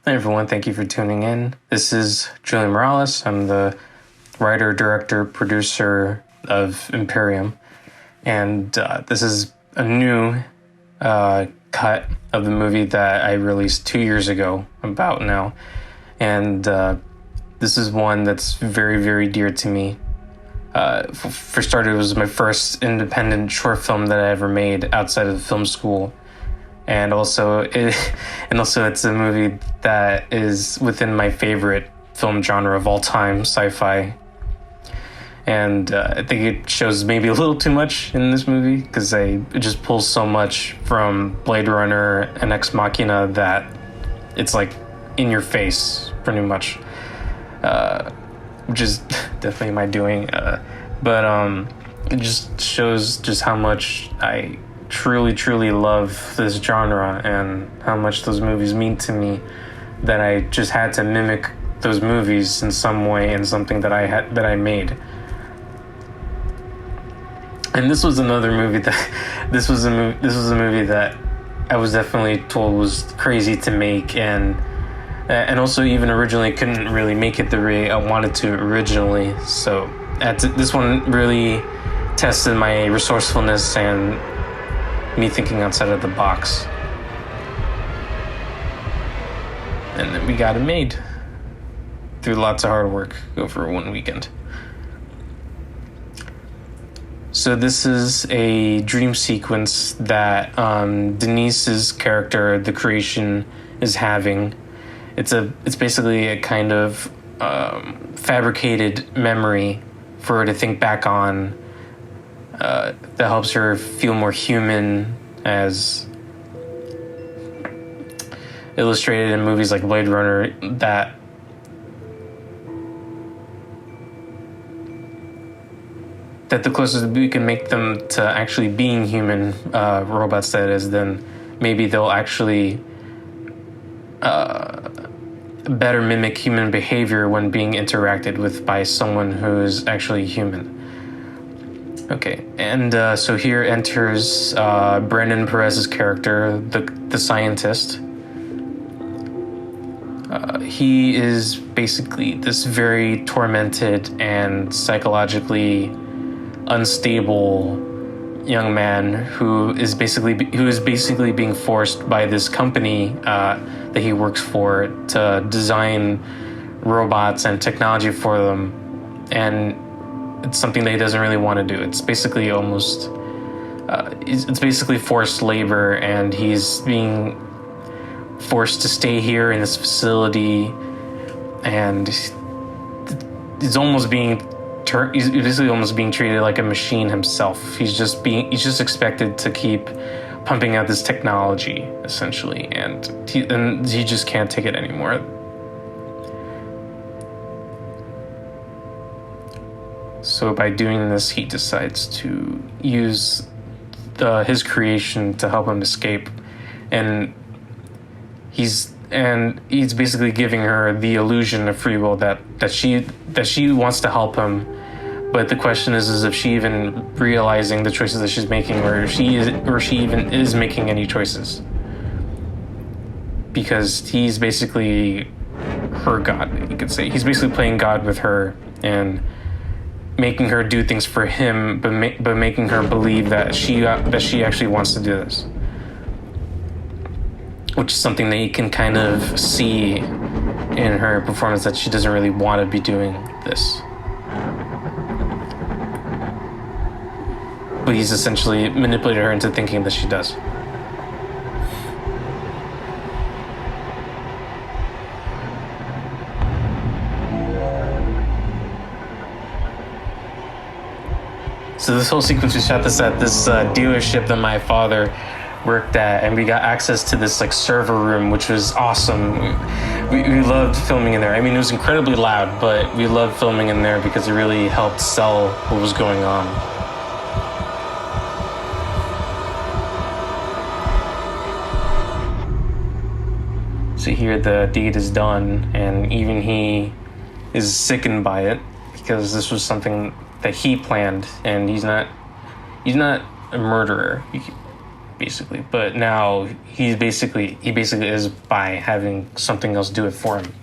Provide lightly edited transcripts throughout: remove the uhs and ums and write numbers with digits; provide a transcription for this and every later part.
Hey everyone, thank you for tuning in. This is Julian Morales. I'm the writer, director, producer of Imperium. And this is a new cut of the movie that I released 2 years ago, about now. And this is one that's very, very dear to me. For starters, it was my first independent short film that I ever made outside of film school. And also, it's a movie that is within my favorite film genre of all time, sci-fi. And I think it shows maybe a little too much in this movie because it just pulls so much from Blade Runner and Ex Machina that it's like in your face, pretty much. Which is definitely my doing. But it just shows just how much I truly, truly love this genre and how much those movies mean to me, that I just had to mimic those movies in some way, in something that I made. And this was another movie that this was a movie that I was definitely told was crazy to make, and also even originally couldn't really make it the way I wanted to originally. So this one really tested my resourcefulness and me thinking outside of the box. And then we got it made through lots of hard work over one weekend. So this is a dream sequence that Denise's character, the creation, is having. It's basically a kind of fabricated memory for her to think back on, that helps her feel more human, as illustrated in movies like Blade Runner, that the closest we can make them to actually being human, robots that is, then maybe they'll actually better mimic human behavior when being interacted with by someone who's actually human. Okay, and so here enters Brandon Perez's character, the scientist. He is basically this very tormented and psychologically unstable young man who is basically being forced by this company that he works for to design robots and technology for them, and it's something that he doesn't really want to do. It's basically almost it's basically forced labor, and he's being forced to stay here in this facility, and he's almost being he's basically almost being treated like a machine himself. He's just expected to keep pumping out this technology, essentially, and he just can't take it anymore. So by doing this, he decides to use his creation to help him escape, and he's basically giving her the illusion of free will that she wants to help him. But the question is if she even realizing the choices that she's making, or she even is making any choices, because he's basically her god, you could say. He's basically playing God with her and making her do things for him, but making her believe that she actually wants to do this, which is something that you can kind of see in her performance, that she doesn't really want to be doing this. But he's essentially manipulated her into thinking that she does. So this whole sequence, we shot this at this dealership that my father worked at, and we got access to this like server room, which was awesome. We loved filming in there. I mean, it was incredibly loud, but we loved filming in there because it really helped sell what was going on. So here the deed is done, and even he is sickened by it, because this was something that he planned, and he's not a murderer. basically. But now he basically is by having something else do it for him.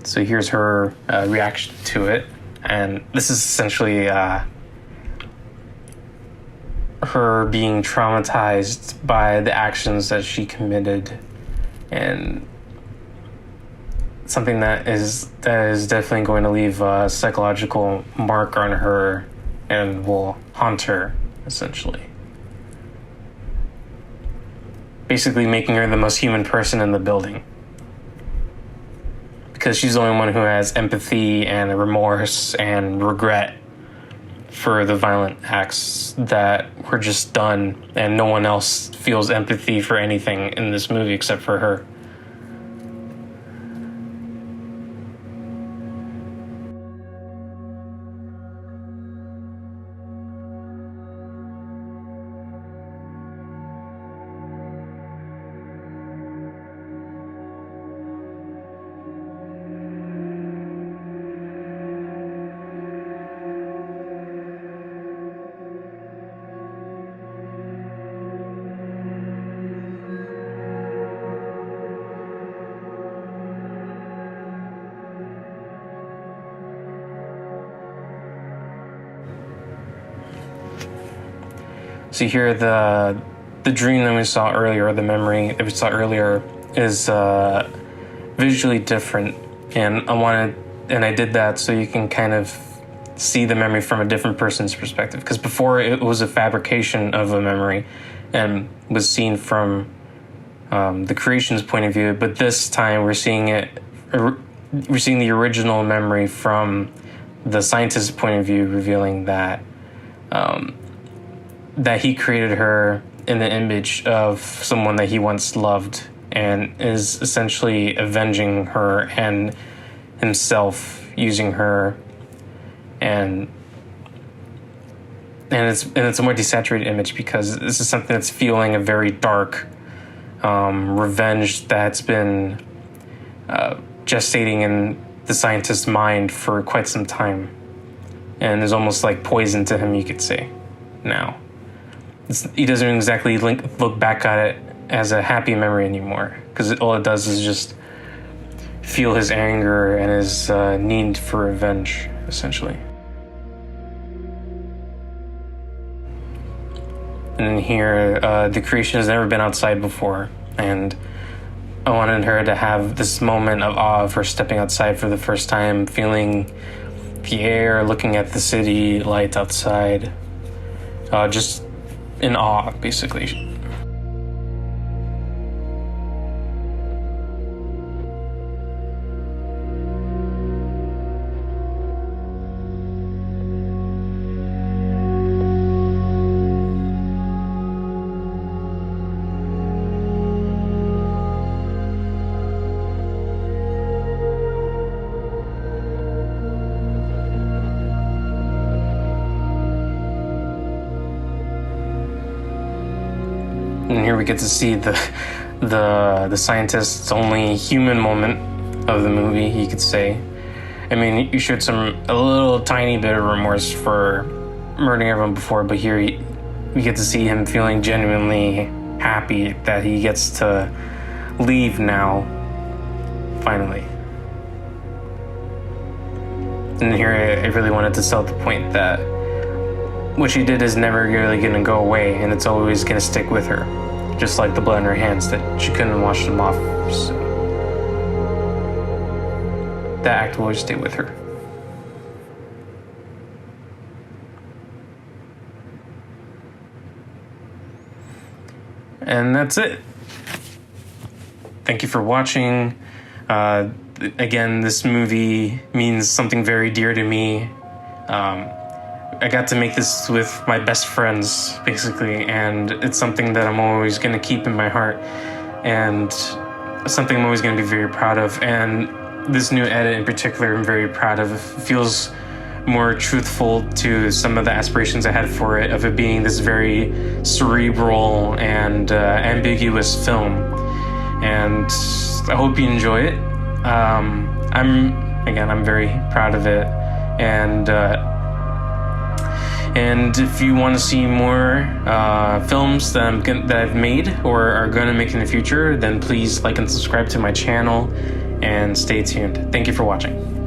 So here's her reaction to it, and this is essentially her being traumatized by the actions that she committed, and something that is definitely going to leave a psychological mark on her and will haunt her, essentially. Basically making her the most human person in the building. Because she's the only one who has empathy and remorse and regret for the violent acts that were just done, and no one else feels empathy for anything in this movie except for her. So here, the dream that we saw earlier, the memory that we saw earlier, is visually different, and I did that so you can kind of see the memory from a different person's perspective. Because before it was a fabrication of a memory, and was seen from the creation's point of view, but this time we're seeing the original memory from the scientist's point of view, revealing that that he created her in the image of someone that he once loved, and is essentially avenging her and himself, using her, and it's a more desaturated image because this is something that's feeling a very dark revenge that's been gestating in the scientist's mind for quite some time, and is almost like poison to him, you could say. Now he doesn't exactly look back at it as a happy memory anymore, because all it does is just feel his anger and his need for revenge, essentially. And here, the creation has never been outside before, and I wanted her to have this moment of awe of her stepping outside for the first time, feeling the air, looking at the city lights outside, just in awe, basically. And here we get to see the scientist's only human moment of the movie, you could say. I mean, you showed a little tiny bit of remorse for murdering everyone before, but here we get to see him feeling genuinely happy that he gets to leave now, finally. And here I really wanted to sell the point that what she did is never really going to go away, and it's always going to stick with her. Just like the blood on her hands, that she couldn't wash them off. So that act will always stay with her. And that's it. Thank you for watching. Again, this movie means something very dear to me. I got to make this with my best friends, basically, and it's something that I'm always going to keep in my heart, and something I'm always going to be very proud of. And this new edit in particular, I'm very proud of. It feels more truthful to some of the aspirations I had for it, of it being this very cerebral and ambiguous film. and I hope you enjoy it. I'm very proud of it, and if you want to see more films that I've made or are going to make in the future, then please like and subscribe to my channel and stay tuned. Thank you for watching.